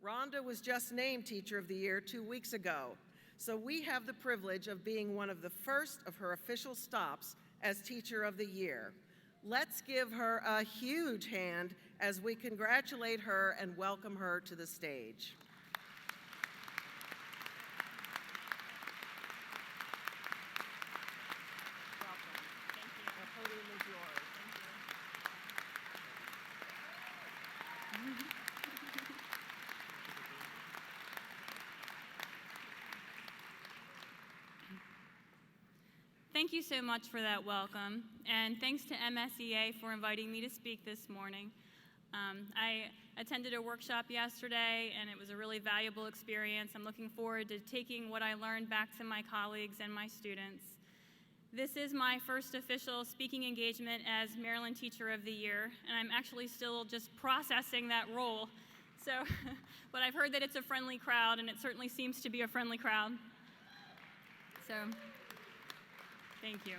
Rhonda was just named Teacher of the Year 2 weeks ago, so we have the privilege of being one of the first of her official stops as Teacher of the Year. Let's give her a huge hand as we congratulate her and welcome her to the stage. Welcome. Thank you. The podium is yours. Thank you. Thank you so much for that welcome, and thanks to MSEA for inviting me to speak this morning. I attended a workshop yesterday, and it was a really valuable experience. I'm looking forward to taking what I learned back to my colleagues and my students. This is my first official speaking engagement as Maryland Teacher of the Year, and I'm actually still just processing that role. So, but I've heard that it's a friendly crowd, and it certainly seems to be a friendly crowd. So, thank you.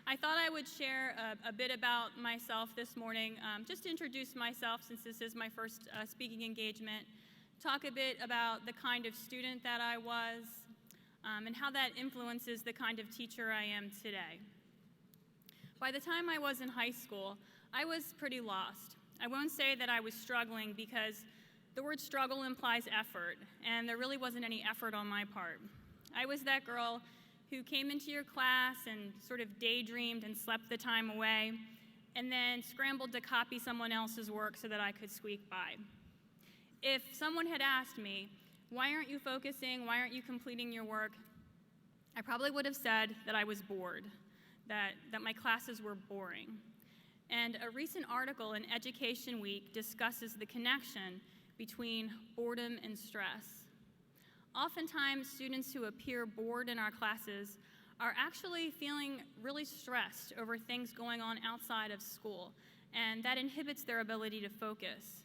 I thought I would share a bit about myself this morning, just to introduce myself since this is my first speaking engagement, talk a bit about the kind of student that I was, and how that influences the kind of teacher I am today. By the time I was in high school, I was pretty lost. I won't say that I was struggling because the word struggle implies effort, and there really wasn't any effort on my part. I was that girl who came into your class and sort of daydreamed and slept the time away, and then scrambled to copy someone else's work so that I could squeak by. If someone had asked me, why aren't you focusing, why aren't you completing your work, I probably would have said that I was bored, that my classes were boring. And a recent article in Education Week discusses the connection between boredom and stress. Oftentimes, students who appear bored in our classes are actually feeling really stressed over things going on outside of school, and that inhibits their ability to focus.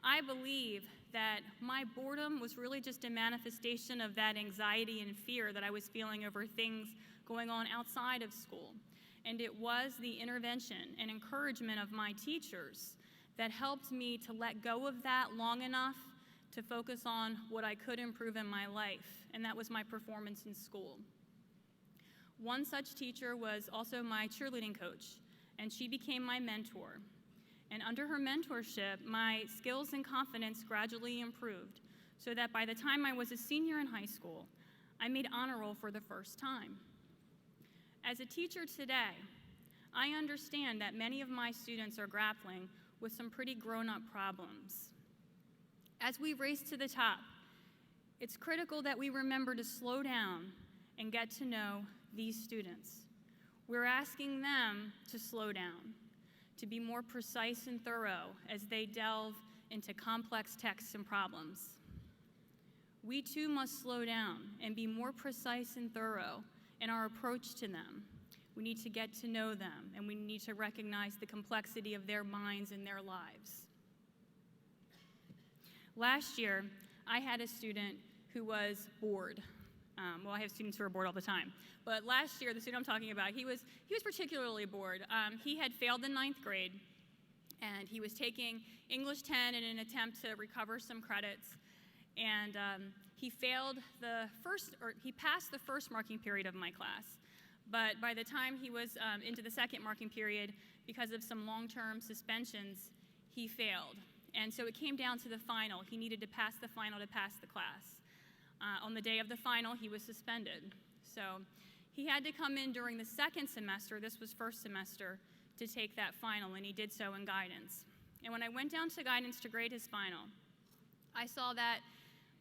I believe that my boredom was really just a manifestation of that anxiety and fear that I was feeling over things going on outside of school. And it was the intervention and encouragement of my teachers that helped me to let go of that long enough to focus on what I could improve in my life, and that was my performance in school. One such teacher was also my cheerleading coach, and she became my mentor. And under her mentorship, my skills and confidence gradually improved, so that by the time I was a senior in high school, I made honor roll for the first time. As a teacher today, I understand that many of my students are grappling with some pretty grown-up problems. As we race to the top, it's critical that we remember to slow down and get to know these students. We're asking them to slow down, to be more precise and thorough as they delve into complex texts and problems. We too must slow down and be more precise and thorough in our approach to them. We need to get to know them, and we need to recognize the complexity of their minds and their lives. Last year, I had a student who was bored. Well, I have students who are bored all the time. But last year, the student I'm talking about, he was particularly bored. He had failed the 9th grade, and he was taking English 10 in an attempt to recover some credits. And he passed the first marking period of my class. But by the time he was into the second marking period, because of some long-term suspensions, he failed. And so it came down to the final. He needed to pass the final to pass the class. On the day of the final, he was suspended. So he had to come in during the second semester, this was first semester, to take that final, and he did so in guidance. And when I went down to guidance to grade his final, I saw that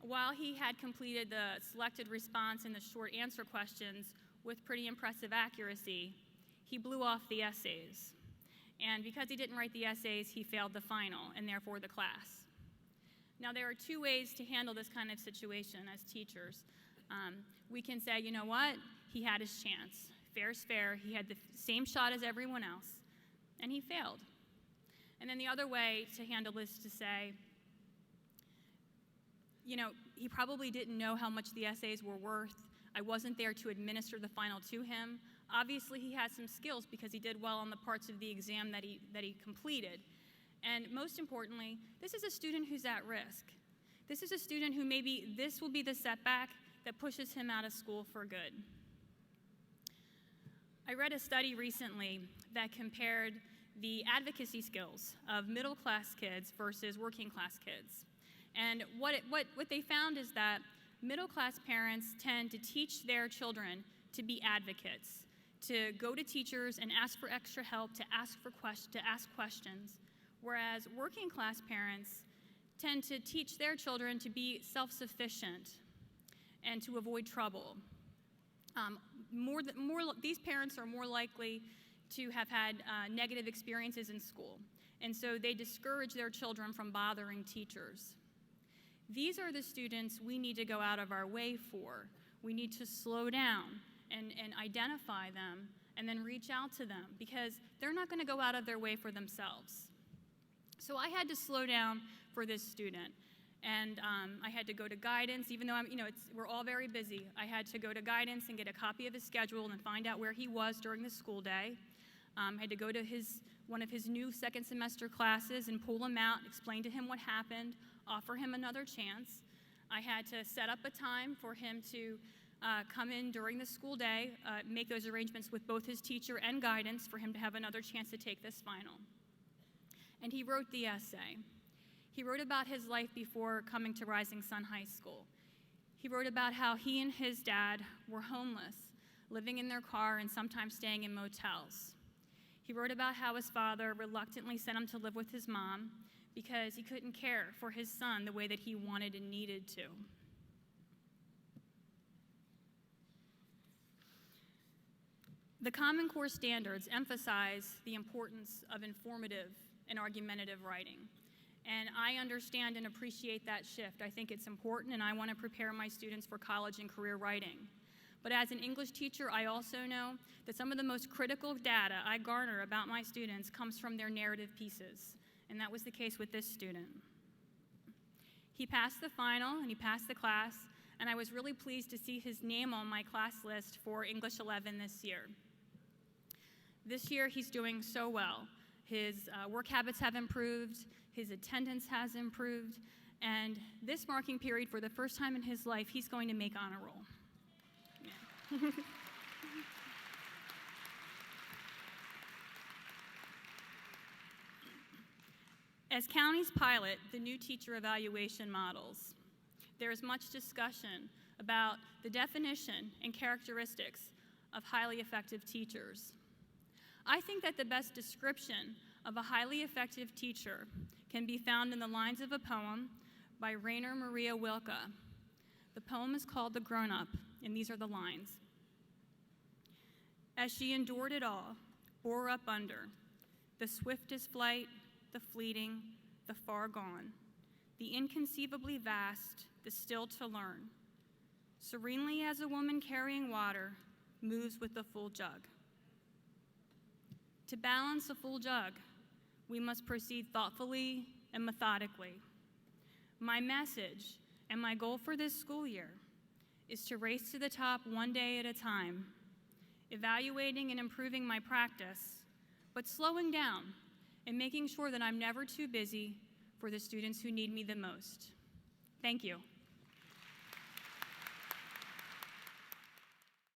while he had completed the selected response and the short answer questions with pretty impressive accuracy, he blew off the essays. And because he didn't write the essays, he failed the final, and therefore the class. Now, there are two ways to handle this kind of situation as teachers. We can say, you know what, he had his chance. Fair's fair. He had the same shot as everyone else, and he failed. And then the other way to handle this is to say, you know, he probably didn't know how much the essays were worth. I wasn't there to administer the final to him. Obviously, he had some skills because he did well on the parts of the exam that he completed. And most importantly, this is a student who's at risk. This is a student who maybe this will be the setback that pushes him out of school for good. I read a study recently that compared the advocacy skills of middle-class kids versus working-class kids. And what they found is that middle-class parents tend to teach their children to be advocates, to go to teachers and ask for extra help, to ask questions, whereas working-class parents tend to teach their children to be self-sufficient and to avoid trouble. These parents are more likely to have had negative experiences in school, and so they discourage their children from bothering teachers. These are the students we need to go out of our way for. We need to slow down and identify them and then reach out to them because they're not going to go out of their way for themselves. So I had to slow down for this student, and I had to go to guidance, even though we're all very busy. I had to go to guidance and get a copy of his schedule and find out where he was during the school day. I had to go to one of his new second semester classes and pull him out, explain to him what happened, offer him another chance. I had to set up a time for him to come in during the school day, make those arrangements with both his teacher and guidance for him to have another chance to take this final. And he wrote the essay. He wrote about his life before coming to Rising Sun High School. He wrote about how he and his dad were homeless, living in their car and sometimes staying in motels. He wrote about how his father reluctantly sent him to live with his mom because he couldn't care for his son the way that he wanted and needed to. The Common Core standards emphasize the importance of informative and argumentative writing. And I understand and appreciate that shift. I think it's important, and I want to prepare my students for college and career writing. But as an English teacher, I also know that some of the most critical data I garner about my students comes from their narrative pieces, and that was the case with this student. He passed the final, and he passed the class, and I was really pleased to see his name on my class list for English 11 this year. This year, he's doing so well. His work habits have improved, his attendance has improved, and this marking period, for the first time in his life, he's going to make honor roll. Yeah. As counties pilot the new teacher evaluation models, there is much discussion about the definition and characteristics of highly effective teachers. I think that the best description of a highly effective teacher can be found in the lines of a poem by Rainer Maria Rilke. The poem is called The Grown-Up, and these are the lines. As she endured it all, bore up under the swiftest flight, the fleeting, the far gone, the inconceivably vast, the still to learn, serenely as a woman carrying water moves with the full jug. To balance a full jug, we must proceed thoughtfully and methodically. My message and my goal for this school year is to race to the top one day at a time, evaluating and improving my practice, but slowing down and making sure that I'm never too busy for the students who need me the most. Thank you.